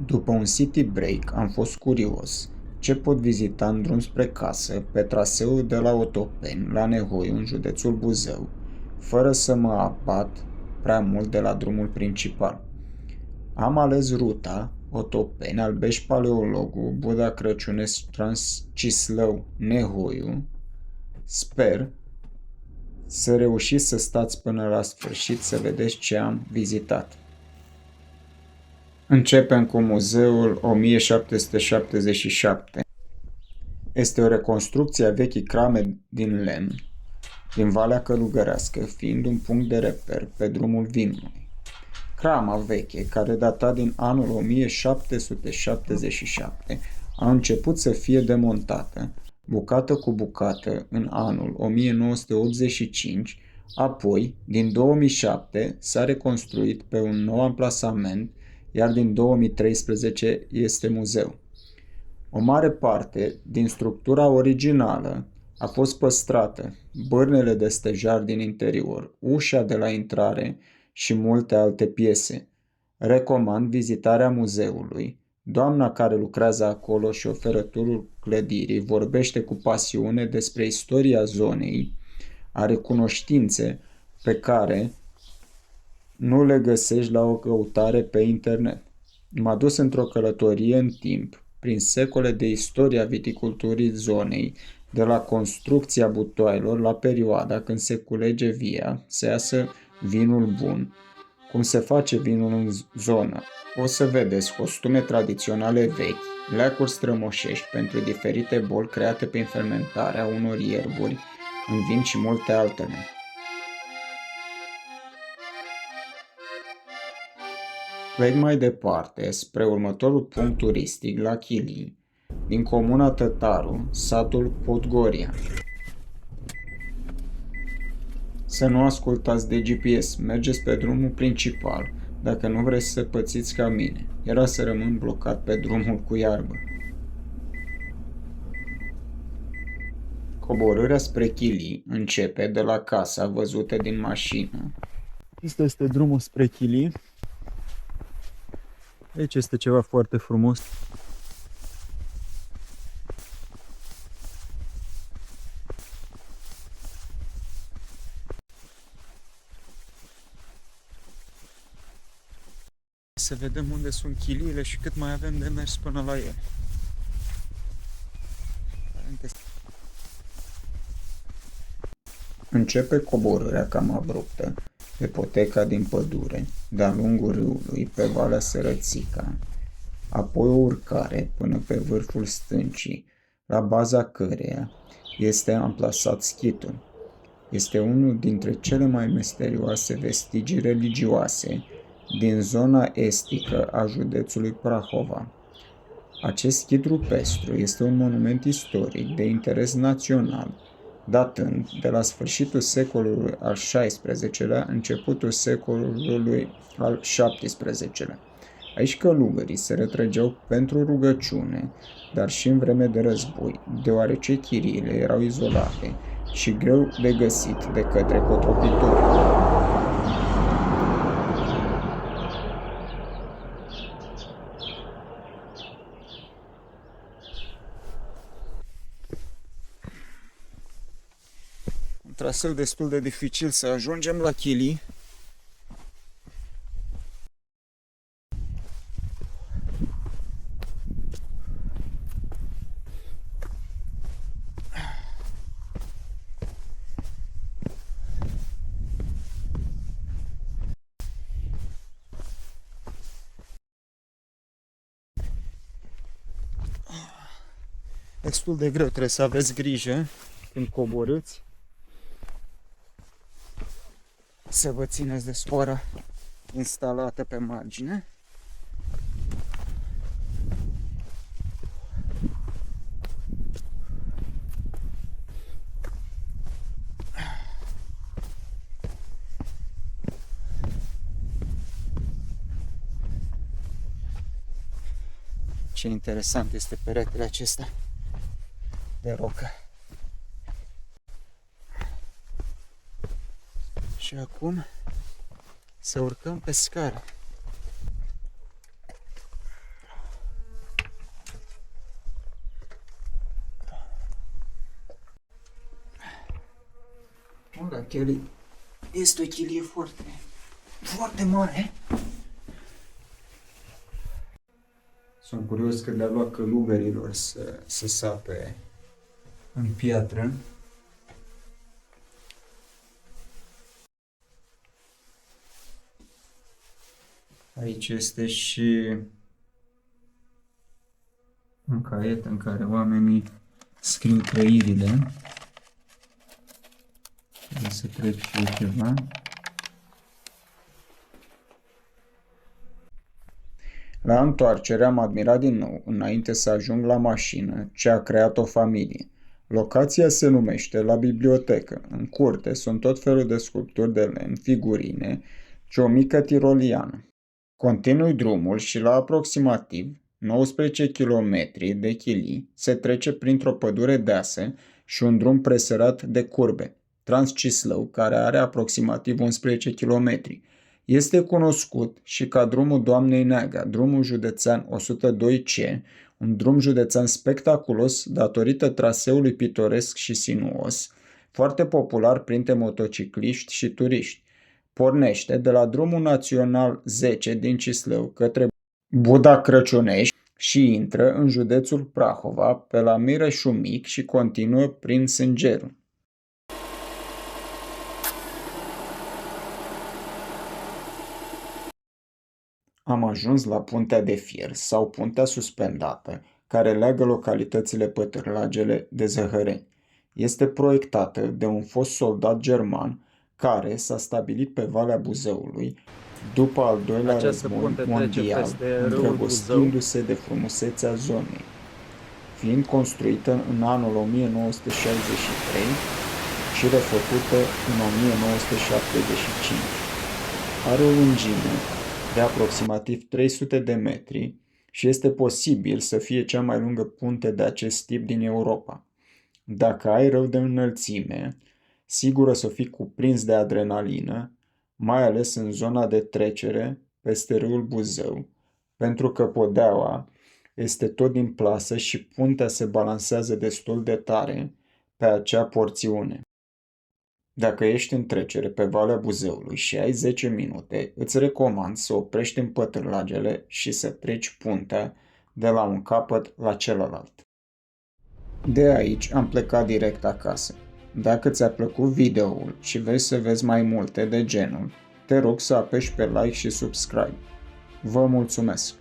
După un city break, am fost curios ce pot vizita în drum spre casă pe traseul de la Otopeni la Nehoiu, în județul Buzău, fără să mă abat prea mult de la drumul principal. Am ales ruta Otopeni, Albeș Paleologu, Buda Crăciunescu, Transcislău, Nehoiu. Sper să reușiți să stați până la sfârșit să vedeți ce am vizitat. Începem cu muzeul 1777. Este o reconstrucție a vechii crame din lemn din Valea Călugărească, fiind un punct de reper pe drumul vinului. Crama veche, care data din anul 1777, a început să fie demontată, bucată cu bucată, în anul 1985, apoi, din 2007, s-a reconstruit pe un nou amplasament, iar din 2013 este muzeu. O mare parte din structura originală a fost păstrată, bârnele de stejar din interior, ușa de la intrare și multe alte piese. Recomand vizitarea muzeului. Doamna care lucrează acolo și oferă turul clădirii vorbește cu pasiune despre istoria zonei, are cunoștințe pe care nu le găsești la o căutare pe internet. M-a dus într-o călătorie în timp, prin secole de istoria viticulturii zonei, de la construcția butoaielor la perioada când se culege via, să iasă vinul bun, cum se face vinul în zonă. O să vedeți costume tradiționale vechi, leacuri strămoșești pentru diferite boli create prin fermentarea unor ierburi în vin și multe altele. Plec mai departe, spre următorul punct turistic, la Chilii, din comuna Tătaru, satul Podgoria. Să nu ascultați de GPS, mergeți pe drumul principal, dacă nu vreți să pățiți ca mine. Era să rămân blocat pe drumul cu iarbă. Coborârea spre Chilii începe de la casa văzută din mașină. Asta este drumul spre Chilii. Aici este ceva foarte frumos. Să vedem unde sunt chiliile și cât mai avem de mers până la ele. Începe coborârea cam abruptă pe poteca din pădure, de-a lungul râului, pe Valea Sărățica, apoi o urcare până pe vârful stâncii, la baza căreia este amplasat schitul. Este unul dintre cele mai misterioase vestigii religioase din zona estică a județului Prahova. Acest schid rupestru este un monument istoric de interes național, datând de la sfârșitul secolului al XVI-lea, începutul secolului al XVII-lea. Aici călugării se retrăgeau pentru rugăciune, dar și în vreme de război, deoarece chiriile erau izolate și greu de găsit de către cotropitori. Un traseu destul de dificil să ajungem la Chilii. Destul de greu, trebuie să aveți grijă când coborâți să vă țineți de sfoara instalată pe margine. Ce interesant este peretele acesta de rocă. Și acum să urcăm pe scară. Da, chiar este o chilie foarte, foarte mare. Sunt curios cât le-a luat călugărilor să sape în piatră. Aici este și un caiet în care oamenii scriu trăirile. Trebuie să trec și eu ceva. La întoarcere am admirat din nou, înainte să ajung la mașină, ce a creat o familie. Locația se numește La Bibliotecă. În curte sunt tot felul de sculpturi de lemn, figurine și o mică tiroliană. Continui drumul și la aproximativ 19 km de chilii se trece printr-o pădure deasă și un drum presărat de curbe, Transcislău, care are aproximativ 11 km. Este cunoscut și ca drumul Doamnei Neaga, drumul județean 102C, un drum județean spectaculos datorită traseului pitoresc și sinuos, foarte popular printre motocicliști și turiști. Pornește de la drumul național 10 din Cislău către Buda Crăciunești și intră în județul Prahova pe la Mireșu Mic și continuă prin Sângeru. Am ajuns la Puntea de Fier sau Puntea Suspendată, care leagă localitățile Pătârlagele de Zăhăreni. Este proiectată de un fost soldat german care s-a stabilit pe Valea Buzăului după al doilea război mondial, îndrăgostindu-se de frumusețea zonei, fiind construită în anul 1963 și refăcută în 1975. Are o lungime de aproximativ 300 de metri și este posibil să fie cea mai lungă punte de acest tip din Europa. Dacă ai rău de înălțime, sigur o să fii cuprins de adrenalină, mai ales în zona de trecere peste râul Buzău, pentru că podeaua este tot din plasă și puntea se balansează destul de tare pe acea porțiune. Dacă ești în trecere pe Valea Buzăului și ai 10 minute, îți recomand să oprești în Pătârlagele și să treci puntea de la un capăt la celălalt. De aici am plecat direct acasă. Dacă ți-a plăcut videoul și vrei să vezi mai multe de genul, te rog să apeși pe like și subscribe. Vă mulțumesc!